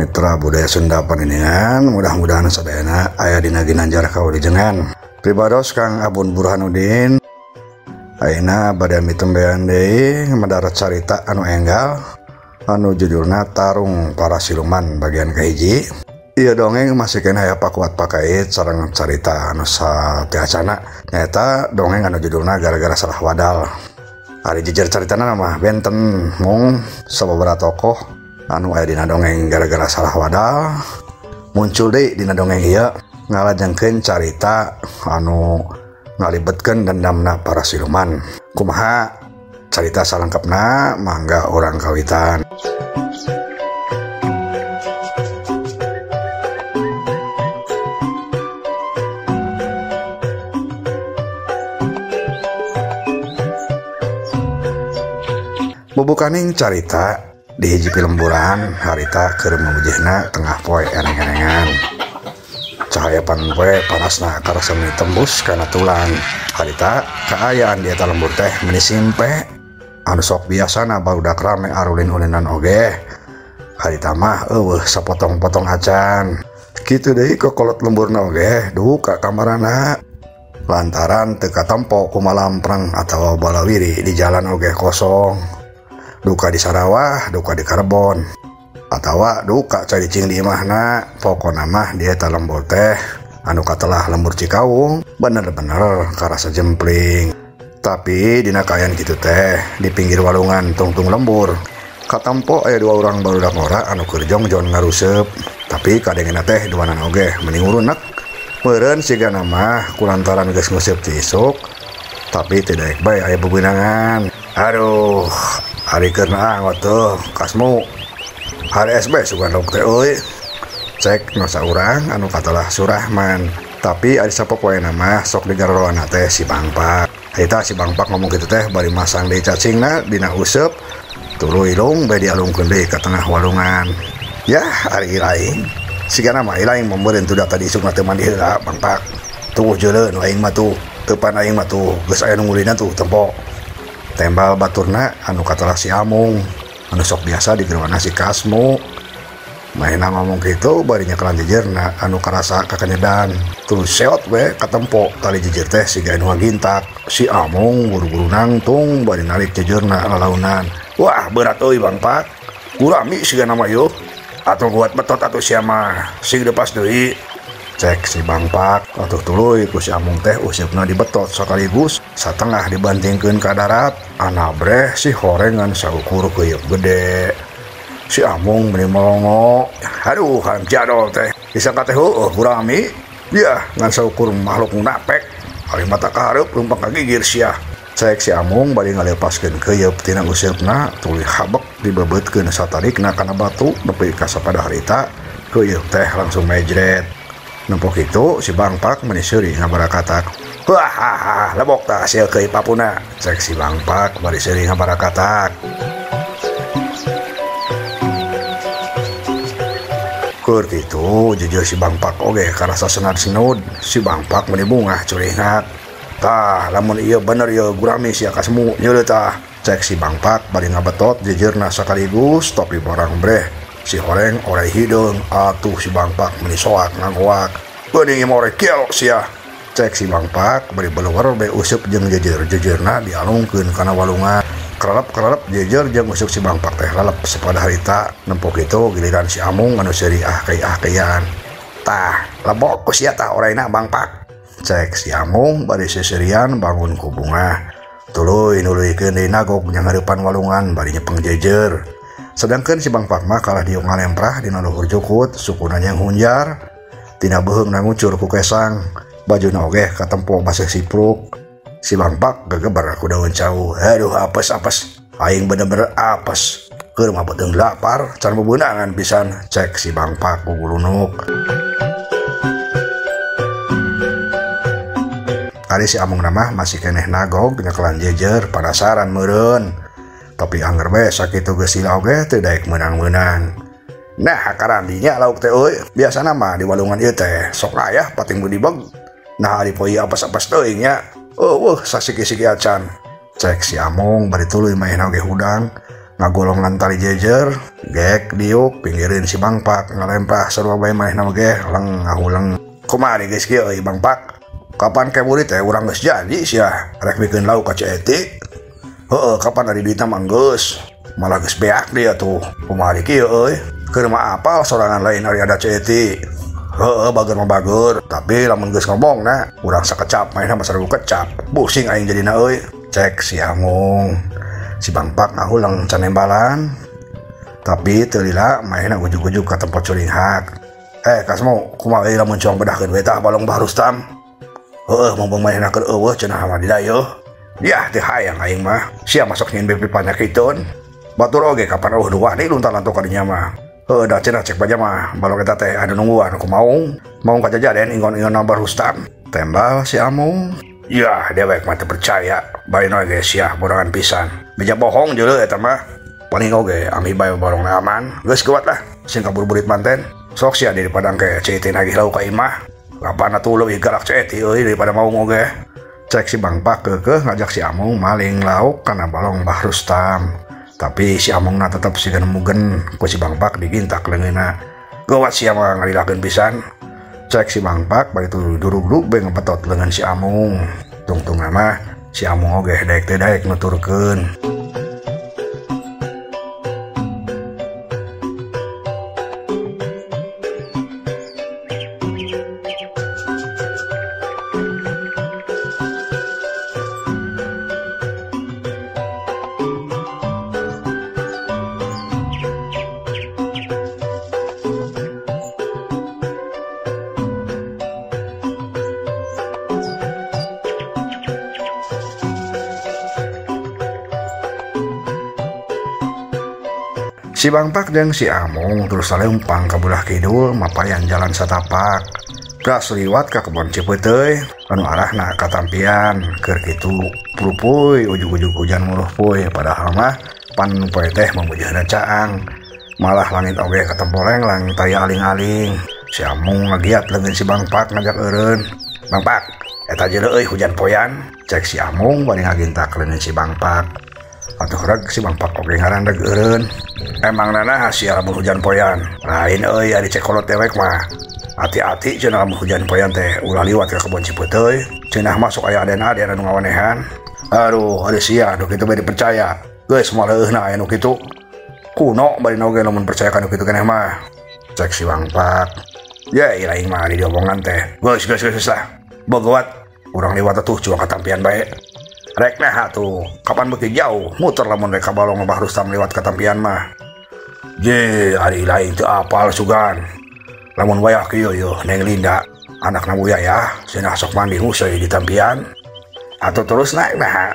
Mitra budaya Sunda Paningan, mudah-mudahan sadayana aya dina ginanjar kaulijengan. Pribados Kang Abun Burhanuddin. Ayeuna bade mitembean deui madarat carita anu enggal anu judulna Tarung Para Siluman bagian kahiji. Ieu dongeng masih kena aya pakuat pakait sareng carita anu sateacana. Nyaeta dongeng anu judulna Gara-gara Salah Wadal. Ari jejer caritana mah benten mung sababaraha tokoh anu aya dina dongeng Gara-gara Salah Wadal muncul deui dina dongeng ieu ngalajengkeun carita anu ngalibetkeun dendamna para siluman. Kumaha carita salengkapna mangga urang kawitan. Bubukaning carita di hiji lemburan harita keur mamujihna tengah poe eneng-enengan. Cahaya panpoe panasna karasa tembus kana tulang. Harita kaayaan di eta lembur teh meni simpe anu sok biasana barudak rame arulin-ulinan oge. Harita mah eueuh sapotong-potong acan. Kitu deui kokolot lemburna oge duh ka kamarana. Lantaran teu katampo ku malamprang atawa balawiri di jalan oge kosong. Duka di Sarawah, duka di Karbon, atawa duka caricing di imahna. Pokona mah di eta lembur teh anu katelah lembur Cikaung bener-bener karasa jempling. Tapi dina kaayaan kitu teh di pinggir walungan tungtung lembur katampo aya dua urang barudak ngora anu keur jongjon ngaruseup. Tapi kadengena teh duanan oge mending urunek meureun sigana mah kulantaran geus nguseup ti isuk. Tapi teu daek bae aya bebeunangan. Aduh, hari kerna waktu kasmu hari SB sugan dok teh euy. Cek nosa urang anu katalah Surahman. Tapi ari sapopoe nama sok digaroana teh si Bangpak. Eta si Bangpak ngomong kitu teh bari masang deui cacingna dina useup. Tuluy ilung bae dialungkeun deui ka tengah walungan. Yah, ari ilaing. Sigana mah ilaing membeureun tuh data di isukna teu mandi heula Bangpak. Tuh jeuleun aing mah tuh, teupan aing mah tuh geus aya nu ngulina tuh tempo. Tembal baturna anu katalah si Amung anu sok biasa digeurana si Kasmu. Maena ngomong gitu bari nyekelan jejerna anu karasa kakanyedan. Terus seot we katempo tali jejer teh siga anu ngagintak. Si Amung buru-buru nangtung bari narik jejerna lalaunan. Wah berat euy Bangpak, kurami siga nama yeuh atuh buat betot atuh sia mah sing depas deui. Cek si Bangpak atuh tuluy ku si Amung teh usipna dibetot sakaligus satengah dibantingkeun ka darat. Anabreh si horengan saukur keuyeuk gede. Si Amung meni melongo. Aduh kan jadol teh disangka teh heueuh gurami. Yah ngan saukur makhluk napek ari mata kahareup leumpang kagigir sia. Cek si Amung bari ngalepaskeun keuyeuk tina usipna tuluy habek dibebeutkeun satarikna kana batu nepi ka sapada harita. Keuyeuk teh langsung mejret. Nempok itu si Bangpak meni seuri ngabarakatak. Wah, lebok tah hasil keuy papuna. Cek si Bangpak bari seuri ngabarakatak. Keur kitu jujur si Bangpak oge karasa senad-senud. Si Bangpak meni bungah curingat. Tah lamun ieu bener ieu gurami sia kasmu nyeuleuh tah. Cek si Bangpak bari ngabetot jejerna sakaligus tapi barang breh. Si horeng orek hideung atuh si Bangpak meni soak ngagoak. Geuning ieu orek kieu sia. Cek si Bangpak bari beluwer bae useup jeung jejer-jejerna dialungkeun kana walungan. Kerelep jejer jeung useup si Bangpak teh lalep sapada harita. Nempok itu giliran si Amung anu seuri ahkei-ahkeian. Tah lebok ku sia tah orayna Bangpak. Cek si Amung bari seserian bangun ku bungah. Tuluy nuluykeun deui nagok jeung hareupan walungan bari nyepeng jejer. Sedangkan si Bangpak mah kalah diuk ngalemprah dina luhur jukut sukuna yang hunjar. Tina beuheung nangucur ku kesang. Bajuna oge katempo baseuh sipruk. Si Bangpak gegeber ku daun cau. Aduh apes-apes. Aing bener-bener apes. Keur mah beuteung lapar can bebeunangan pisan. Cek si Bangpak ku gulunuk. Ari si Amung mah masih keneh nagog nyekelan jejer penasaran meureun. Tapi angger bae sakitu geus sila oge teu daek meunang-meunang. Nah karandinya lauk teh euy biasana mah di walungan ieu teh sok aya pating budi beg. Nah ari poe apes-apes teuing nya. Eueuh sasiki-siki acan. Cek si Amung bari tuluy main oge hudang ngagolongan tali jejer gek diuk pinggirin si Bang Pak ngalempah sarua bae manehna ge lang ngahulang kumaha geus kieu euy Bang Pak kapan ke murid teh urang geus jadi sia rek bikin lauk ka Ceti heueuh kapan ari duitna mah geus malah geus beak dia tuh kumaha kieu euy keur mah apal sorangan lain ari ada Ceti heueuh bager mah bager tapi lamun geus ngomongna urang sakecap manehna mah sarua kecap pusing aing jadina euy cek si Amung si Bang Pak ngahulang can nembalan tapi teu lila manehna ujug-ujug ka tempat curing hak kasmo kumaha ieu lamun coang bedahkeun we tah balong Bah Rustam heueuh mumpung manehna keur eueuh cenah mah didayeuh yah teu hayang aing mah sia masuk nyin BP panyakiteun batur oge kapan eueuh dua deui luntalan tos ka dinya mah heueuh da cenah cek baja mah balong eta teh anu nungguan ku maung kajajaden ingon-ingon Bah Rustam tembal si Amung yah dewek mah teu percaya baeuna ge sia borangan pisan beja bohong jeuleuh eta mah paling oge ami bae barongna aman geus kuat lah sing kabur-burit manten sok sia daripada ke Ceti nagih lauk ka imah kapan atuh leuwih galak Ceti euy daripada maung oge cek si Bang Pak keukeuh ngajak si Amung maling lauk kana balong Bah Rustam tapi si Amungna tetep siga nemugen ku si Bang Pak digintak leungeunna gawat sia mah ngalilakeun pisan cek si Bang Pak bari durug-durug bae ngepetot leungeun si Amung tungtung mah si Amung oge daek teh daek nuturkeun si Bang Pak jeung si Amung terus saleumpang ka belah kidul mapayan jalan satapak gas liwat ka kebon Cipeuteuy anu arahna ka Tampian keur kitu pulupuy ujug-ujug hujan muluh puy padahal mah pan poe teh mamujahna caang malah langit oge katempoleng langit aya aling-aling si Amung ngagiat leungeun si Bang Pak ngajak eureun Bang Pak eta jeuleuh euy hujan poyan cek si Amung bari ngagintak leungeun si Bang Pak atuh reg si Bang Pak oge ngarandeg eureun emang nana sia lamun hujan poyan lain euy ari cekolot dewek mah hati-hati cenah lamun hujan poyan teh ulah liwat ka kebon Cipeuteuy cenah masuk aya aden-aden anu ngawanehan aduh ari sia anu kitu bae dipercaya geus moal leueuna aya nu kitu kuno bari oge lamun percaya ka nu kitu keneh mah cek si Bang Pak ya lain mah ari diomongan teh geus lah bogoat urang liwat atuh cuma ka Tampian bae rek nah tuh kapan beuki jauh muter lamun rek ka balong Bah Rustam lewat ka Tampian mah je ari lain teu apal sugan lamun wayah kieu yeuh Neng Linda anakna Buya ya cenah sok mandi huseuy di Tampian atuh terus naik nah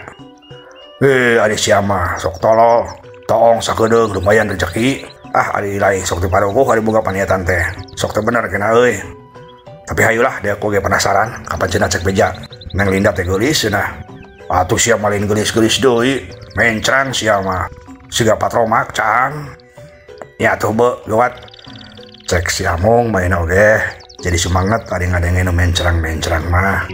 ari sia mah sok tolol toong sakedeung lumayan rezeki ari lain sok teu parogoh ari boga paniatan teh sok teu bener kena euy tapi hayulah dia ku ge penasaran kapan cenah cek beja Neng Linda teh geulis cenah atuh sia malin gelis-gelis deui mencrang sia mah siga patromak caang ya tuh be gawat cek si Amung main oge jadi semangat ari ngadenge nu mencrang mah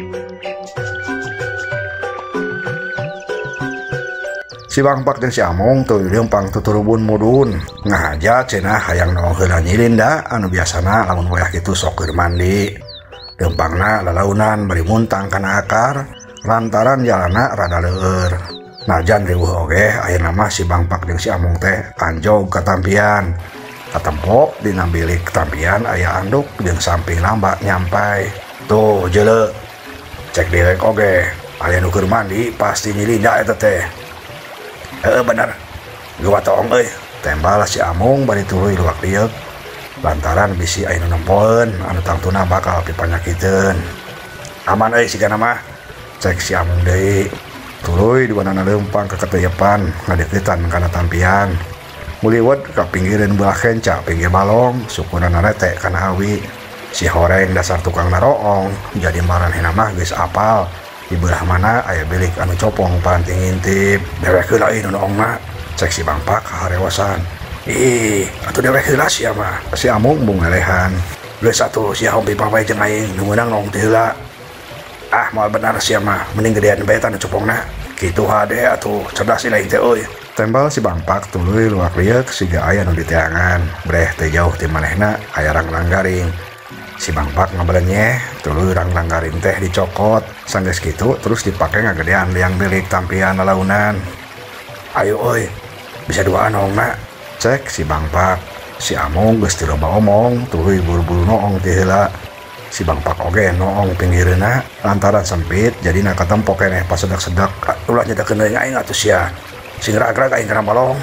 si Bang Pak jeung si Amung teu leumpang tuturubun mudun ngahaja cenah hayang nongol heula Nyi Linda anu biasana lamun wayah kitu sok keur mandi leumpangna lalaunan bari muntang kana akar lantaran jalana rada leueur najan riweuh oge ayeuna mah si Bang Pak jeung si Amung teh anjog ka Tampian katempo dina bilik Tampian aya anduk jeung samping lamba nyampai tuh jeuleuh cek direk oge aya nu keur mandi pasti Nyi Linda eta teh bener gua toong euy tembal si Amung bari tuluy luak liuk lantaran bisi aya nu nempoeun anu tangtuna bakal pipanyakiteun aman euy sigana mah cek si Amung deui tuluy diwanana leumpang ka kateyepan ngadeuketan kana Tampian muliwet ka pinggireun belah kenca pinggir balong sukunana rete kana awi si horeng dasar tukang naroong jadi maranehna mah geus apal di belah mana aya bilik anu copong paranting ngintip dewek heula ieu nu noongna cek si Bang Pak harewasan atuh dewek heula sia mah si Amung bung lelehan geus atuh sia hompi papai jeung aing nu meunang nong teh heula moal benar sia mah mending gedean bae tanu copongna kitu hade atuh cerdas lain teh euy Tembal si Bangpak tuluy luak liek siga aya nu diteangan, breh teu jauh ti manehna aya rang-rang garing. Si Bangpak ngabelennyeh tuluy rang-rang garing teh dicokot, sanggeus kitu terus dipake ngagedean liang bilik tampian lalaunan. "Ayo euy, bisa duaan ongna," cek si Bangpak. Si Amung geus teu loba omong, tuluy buru-buru noong ti heula. Si Bangpak oge noong pinggireuna lantaran sempit jadina katempo keneh pasedak-sedak. "Ulah nyedakeun deui aing atuh sia. Sing ragrag aing kana balong,"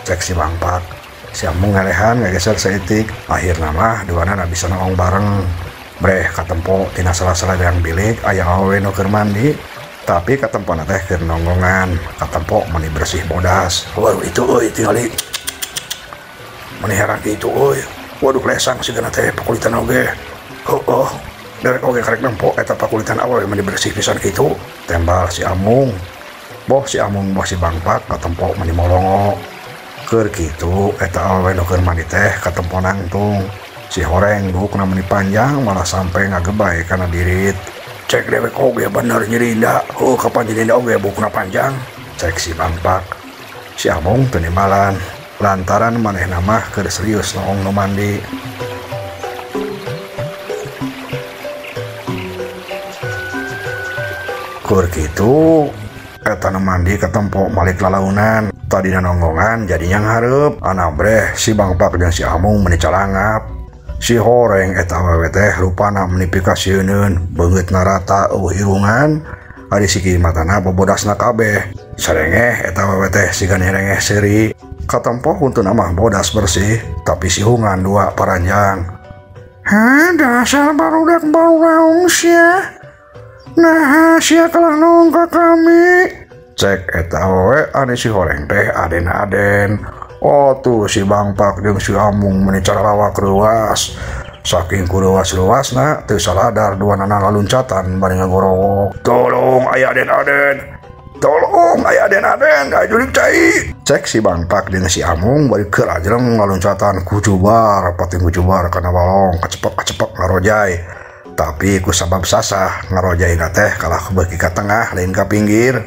cek si Bangpak. Si Amung ngelehan ngageser saeutik, akhirna mah duana bisa noong bareng. Breh katempo tina sela-sela liang bilik aya awewe nu keur mandi, tapi katempona teh keur nonggongan. Katempo mani bersih bodas. "Waduh itu euy tingali. Mani heran kitu euy. Waduh lesang sigana teh pakulitan oge." "Oh, derek oge karek nempo eta pakulitan awewe mani bersih pisan kitu," tembal si Amung. Boh si Amung boh si Bangpak katempo mani molongo. Keur kitu eta awewe nu keur mandi teh katempo nangtung. Si Horeng dukna mani panjang malah sampai ngagebay kana dirit. "Cek dewek oge bener nyerinda. Kapan nyerinda oge bukuna panjang," cek si Bangpak. Si Amung teu nimbalan lantaran manehna mah keur serius noong nu mandi. Kur kitu eta nu mandi katempo malik lalaunan. Tadina nonggongan jadinya ngarep. Anabreh si Bangpak jeung si Amung meni calangap. Si Horeng eta awewe teh rupana meni pikasieun, beungeutna rata eueuh irungan, ari siki matana bobodasna kabeh. Sarengeh eta awewe teh siga nyerengeh seuri. Katempo huntuna mah bodas bersih, tapi si hungan dua paranjang. "Hah, dasar barudak bau gaung sia. Nah, sia kalah nong ka kami," cek eta awewe anu si Horeng teh aden-aden. Oh tuh si Bangpak jeung si Amung meni caralawak reuas. Saking kureuas-reuasna teu saladar duanana laluncatan bari ngagorowok. "Tolong aya aden-aden. Tolong aya aden-aden, ajulik cai," cek si Bangpak jeung si Amung bari keur ajreng laluncatan kucubar pating kucubar kana balong kacepek ngarojay. Tapi ku sabab sasah ngarojayna teh kalah beuki ka tengah lain ka pinggir.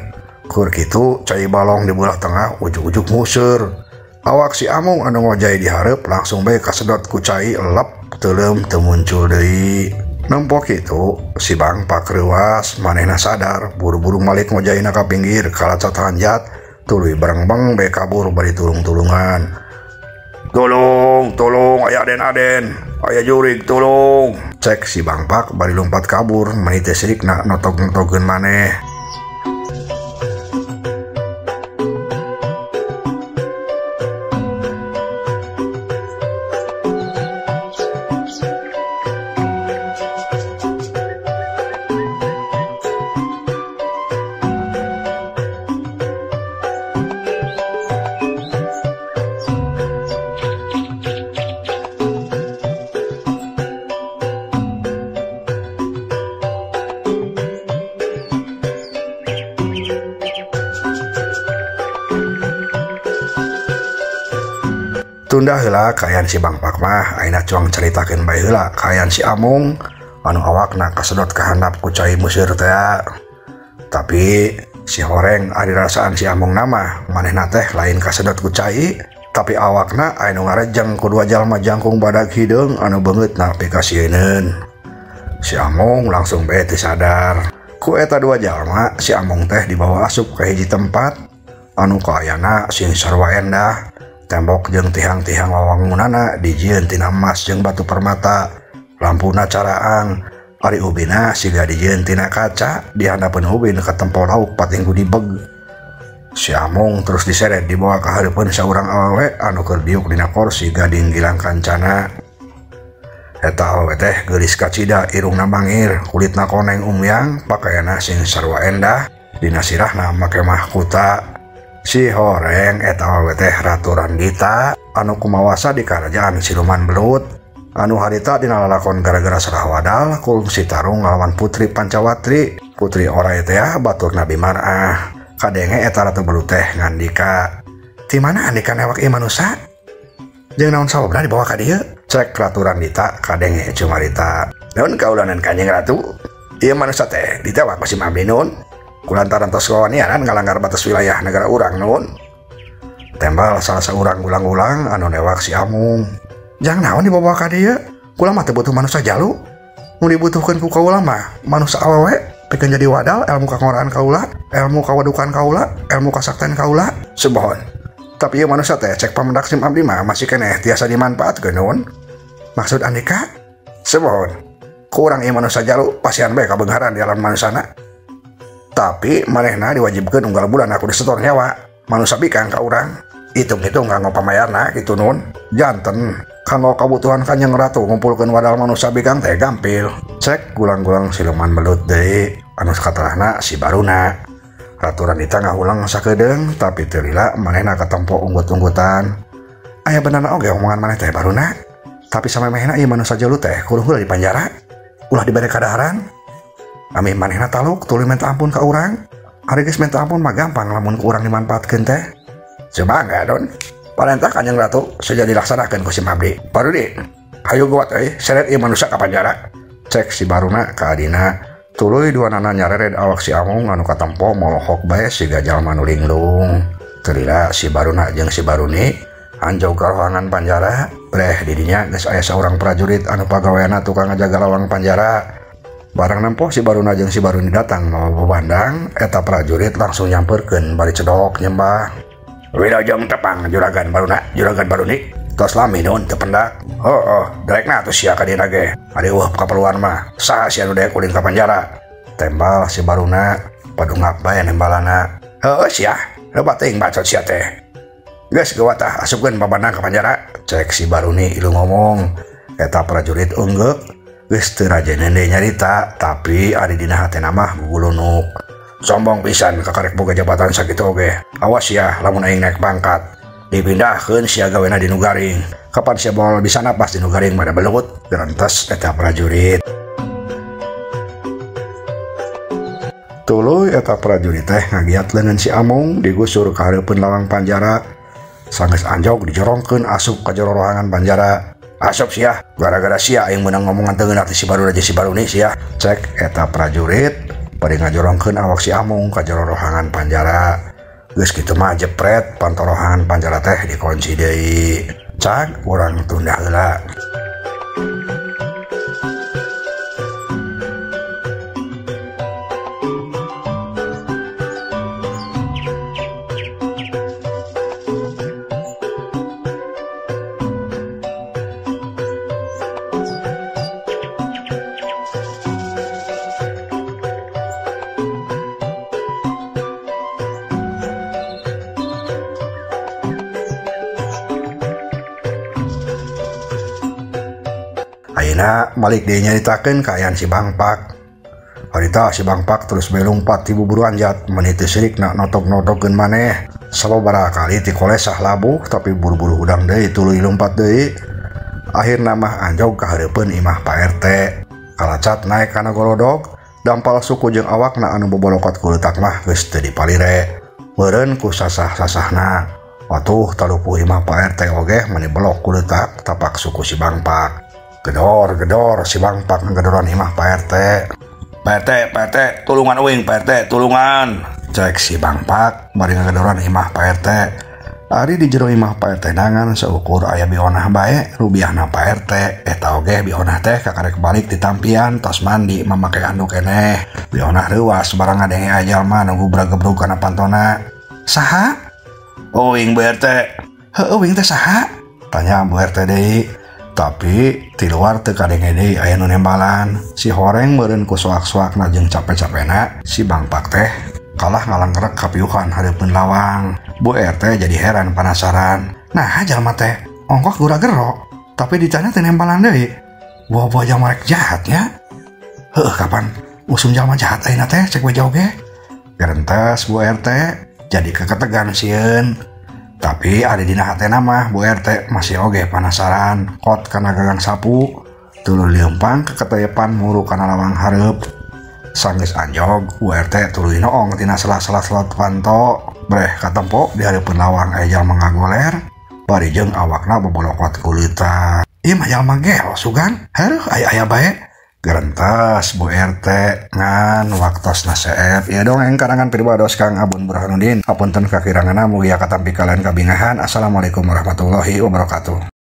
Kur kitu cai balong di belah tengah ujug-ujug museur. Awak si Amung anu ngojay di hareup langsung bae kasedot ku cai elep teuleum teu muncul deui. Nempo kitu si Bangpak reuas manehna sadar buru-buru malik ngojayna ka pinggir kalacat hanjat tuluy bareng-bareng bae kabur bari tulung-tulungan. Tolong aya aden-aden, aya jurig tolong," cek si Bangpak bari lompat kabur meni teu sirikna notog-notogeun maneh. Tunda heula kaayaan si Bangpak mah ayeuna cuang caritakeun bae heula kaayaan si Amung anu awakna kasedot ka handap ku cai museur teh. Tapi si Horeng ari rasaan si Amung nama manehna teh lain kasedot ku cai, tapi awakna aya nu ngarejeng ku dua jalma jangkung badag hideung anu beungeutna pikasieun. Si Amung langsung bae teu sadar. Ku eta dua jalma si Amung teh dibawa asup ka hiji tempat anu kaayana sing sarua endah. Tembok jeung tihang-tihang wawangunana dijieun tina emas jeung batu permata. Lampuna caraang, ari ubina siga dijieun tina kaca, di handapeun ubin katempo lauk patinggu dibeg. Si Amung terus diseret dibawa ka hareupeun saurang awewe anu keur diuk dina kursi gading gilang kancana. Eta awewe teh geulis kacida irungna mangir, kulitna koneng umyang, pakaianna sing sarua endah, dina sirahna make mahkota. Si Horeng eta awewe teh Ratu Randita anu kumawasa di karajaan Siluman Belut, anu harita dina lalakon gara-gara salah wadal kul si tarung ngalawan Putri Pancawatri. Putri oray teh batur Nabi Mar'ah. Kadenge eta Ratu Belut teh ngandika, "Ti mana andikan ewak ieu manusia? Jeung naon sababna dibawa ka dieu?" Cek Ratu Randita kadenge cumarita. "Naon kaulanan Kanjeng Ratu? Ieu manusia teh ditewak ku si Abdi Nun. Kulantaran tos wawaniaran ngalanggar batas wilayah negara urang nun." Tembal salah seorang ulang-ulang anu newak si Amung. Jang naon dibawa ka dieu? Kula mah teu butuh manusia jalu. Nu dibutuhkeun ku kaula mah manusia awewe pikeun jadi wadal ilmu kangoraan kaula, ilmu kawadukan kaula, ilmu kasaktian kaula. Subahon. Tapi ieu manusia teh cek pamendak sim abdi mah masih keneh tiasa dimanfaatkeun naon? Maksud Andika? Subahon. Kurang ieu manusia jalu pasian bae kabeungharan di alam manusana. Tapi manehna diwajibkeun unggal bulan aku disetor nyawa. Manusia bikang ka urang hitung-hitung nganggo pamayarna gitu nun janten kanggo kabutuhan Kanjeng Ratu ngumpulkeun wadal manusia bikang teh gampil cek gulang-gulang siluman belut deui anu katarahna si Baruna. Ratu Ranita ngahulang sakedeung tapi teu lila manehna katempo unggut-unggutan. Aya benerna oge omongan maneh teh Baruna. Tapi samemehna ieu manusia jalu teh kudu heula di penjara. Ulah dibere kadaharan. Ami manehna taluk tuluy minta ampun ka urang. Hari geus minta ampun mah gampang lamun ku urang dimanfaatkeun teh. Coba enggak don. Parentah Kanjeng Ratu saja dilaksanakeun ku si Abdi. Barudi, hayu gawat euy, seret ieu manusia ka penjara. Cek si Baruna ka adina. Tuluy duanana nyarered awak si Amung anu katempo molohok bae siga jalma nu linglung. Teu lila si Baruna jeung si Baruni anjog ka ruangan penjara. Breh di dinya geus aya saurang prajurit anu pagaweana tukang ngajaga lawang penjara. Barang nempoh si Baruna jeung si Baruni datang mawa bebandang, eta prajurit langsung nyamperkeun bari cedok nyembah. Wilujeng tepang juragan Baruna, juragan Baruni. Tos lami nun teu pendak. Daekna atuh sia ka dina ge. Ari eueuh kaperluan mah. Saha si anu daek ulin ka penjara? Tembal si Baruna, padungap bae nembalana. Heueuh sia, loba teuing bacot sia teh. Geus geuwat tah asupkeun babandang ka penjara. Cek si Baruni ilu ngomong. Eta prajurit unggek. Geus teu rajeun deui nyarita, tapi ari dina hatena mah gugulunuk. Sombong pisan kakarek boga jabatan sakitu oge. Awas ya lamun aing naik pangkat. Dipindahkeun sia gawena di nu garing. Kapan sia bawa bisa napas di nu garing mah da belut. Gerentes eta prajurit. Tuluy eta prajurit teh ngagiat leungeun si Amung digusur ka hareupeun lawang penjara. Sanggeus anjog dijorongkeun asup ka jero ruangan penjara. Asap sia, gara-gara sia aing meunang ngomongan teu ngeunah si Baruna jeung si Baruni sia. Cek eta prajurit bari ngajorongkeun awak si Amung ka jero rohangan penjara. Geus kitu mah jepret panto rohangan penjara teh dikunci deui. Cak urang tunda heula. Ayeuna balik deui nyaritakeun kaayaan si Bangpak. Harita si Bangpak terus belumpat ti buburu anjat meuni teu sirikna notok-notokkeun maneh. Sababaraha kali ti kolesah labuh tapi buru-buru udang deui tuluy lumpat deui. Akhirna mah anjog ka hareupeun imah Pak RT. Kalacat naek kana golodog, dampal suku jeung awakna anu bobolokot ku leutak mah geus teu dipalire. Meureun ku sasah-sasahna. Atuh talupuh imah Pak RT oge meuni belok ku leutak tapak suku si Bangpak. Gedor si Bangpak ngegedoran imah Pak RT. Pak RT, tulungan uing Pak RT, tulungan. Cek si Bangpak bari ngegedoran imah Pak RT. Ari di jero imah Pak RT nangan seukur aya bionah bae rubiahna Pak RT. Eta oge bionah teh kakarek balik di tampian tos mandi mamake anduk keneh. Bionah reuwas barang ngadenge aya jalma nu gubrag-gebrug kana pantona. Saha? Uing Bu RT. Heueuh uing teh saha? Tanya Bu RT deui. Tapi di luar teu kadenge deui aya nu nembalan. Si horeng meureun ku soak-soakna jeung capek-capena si Bangpak teh kalah ngalangkrek kapiuhan hareupeun lawang. Bu RT jadi heran penasaran. Nah jalma teh ongkos gura-gero tapi ditanya teh nembalan deui. Bawa jalma rek jahat nya. Heueuh kapan usum jalma jahat ayeuna teh cek we jauh ge. Gerentes Bu RT jadi keketegan sieun. Tapi ada dina hatena mah Bu RT masih oge penasaran kot kana gagang sapu tuluy leumpang ke ketepan muru kana lawang hareup. Sanggeus anjog Bu RT tuluy noong tina sela-sela slot panto breh katempo di hareupeun lawang aya jalma ngagoler bari jeung awakna bobolokot ku leutak. Ieu mah jalma gel sugan hareuh aya-aya bae Gerentas Bu RT ngan waktos naseep ya dongeng karangan Pirbados Kang Abun Burhanuddin. Hapunten kakiranganna mugia katampi kalian kabingahan. Assalamualaikum warahmatullahi wabarakatuh.